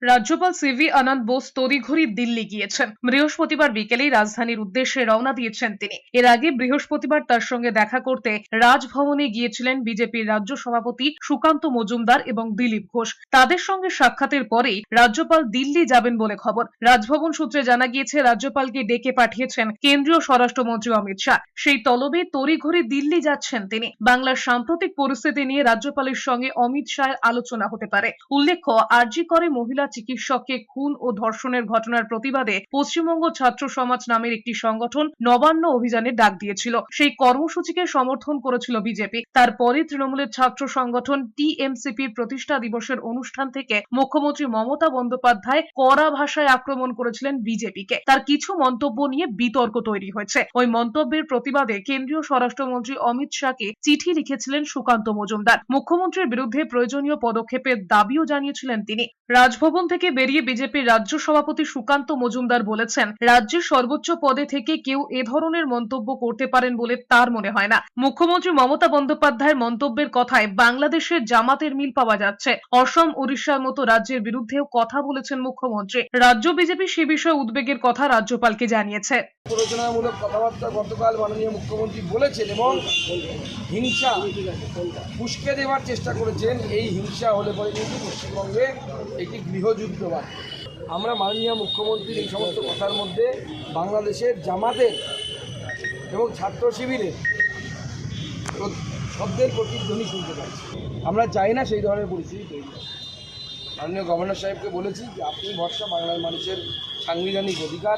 রাজ্যপাল সিভি আনন্দ বোস তড়িঘড়ি দিল্লি গিয়েছেন। বৃহস্পতিবার বিকেলেই রাজধানীর উদ্দেশ্যে রওনা দিয়েছেন তিনি। এর আগে বৃহস্পতিবার তার সঙ্গে দেখা করতে রাজভবনে গিয়েছিলেন বিজেপির রাজ্য সভাপতি সুকান্ত মজুমদার এবং দিলীপ ঘোষ। তাদের সঙ্গে সাক্ষাতের পরেই রাজ্যপাল দিল্লি যাবেন বলে খবর। রাজভবন সূত্রে জানা গিয়েছে, রাজ্যপালকে ডেকে পাঠিয়েছেন কেন্দ্রীয় স্বরাষ্ট্রমন্ত্রী অমিত শাহ। সেই তলবে তড়িঘড়ি দিল্লি যাচ্ছেন তিনি। বাংলার সাম্প্রতিক পরিস্থিতি নিয়ে রাজ্যপালের সঙ্গে অমিত শাহের আলোচনা হতে পারে। উল্লেখ্য, আরজি করে মহিলা চিকিৎসককে খুন ও ধর্ষণের ঘটনার প্রতিবাদে পশ্চিমবঙ্গ ছাত্র সমাজ নামের একটি সংগঠন নবান্ন অভিযানের ডাক দিয়েছিল। সেই কর্মসূচিকে সমর্থন করেছিল বিজেপি। তারপরে তৃণমূলের ছাত্র সংগঠন টিএমসিপির প্রতিষ্ঠা দিবসের অনুষ্ঠান থেকে মুখ্যমন্ত্রী মমতা বন্দ্যোপাধ্যায় কড়া ভাষায় আক্রমণ করেছিলেন বিজেপিকে। তার কিছু মন্তব্য নিয়ে বিতর্ক তৈরি হয়েছে। ওই মন্তব্যের প্রতিবাদে কেন্দ্রীয় স্বরাষ্ট্রমন্ত্রী অমিত শাহকে চিঠি লিখেছিলেন সুকান্ত মজুমদার। মুখ্যমন্ত্রীর বিরুদ্ধে প্রয়োজনীয় পদক্ষেপের দাবিও জানিয়েছিলেন তিনি। রাজভবন থেকে বেরিয়ে বিজেপির রাজ্য সভাপতি সুকান্ত মজুমদার বলেছেন, রাজ্যের সর্বোচ্চ পদে থেকে কেউ এ ধরনের মন্তব্য করতে পারেন বলে তার মনে হয় না। মুখ্যমন্ত্রী মমতা বন্দ্যোপাধ্যায়ের মন্তব্যের কথায় বাংলাদেশের জামাতের মিল পাওয়া যাচ্ছে। অসম, উড়িষ্যার মতো রাজ্যের বিরুদ্ধেও কথা বলেছেন মুখ্যমন্ত্রী। রাজ্য বিজেপি সে বিষয়ে উদ্বেগের কথা রাজ্যপালকে জানিয়েছে। প্ররোচনামূলক কথাবার্তা গতকাল মাননীয় মুখ্যমন্ত্রী বলেছেন এবং হিংসা উস্কে দেওয়ার চেষ্টা করেছেন। এই হিংসা হলে পরে কিন্তু পশ্চিমবঙ্গে একটি গৃহযুদ্ধ বাড়বে। আমরা মাননীয় মুখ্যমন্ত্রীর এই সমস্ত কথার মধ্যে বাংলাদেশের জামাতের এবং ছাত্র শিবিরের শব্দের প্রতিধ্বনি শুনতে পাচ্ছি। আমরা চাই না সেই ধরনের পরিস্থিতি তৈরি হয়। মাননীয় গভর্নর সাহেবকে বলেছি যে আপনি ভরসা, বাংলার মানুষের সাংবিধানিক অধিকার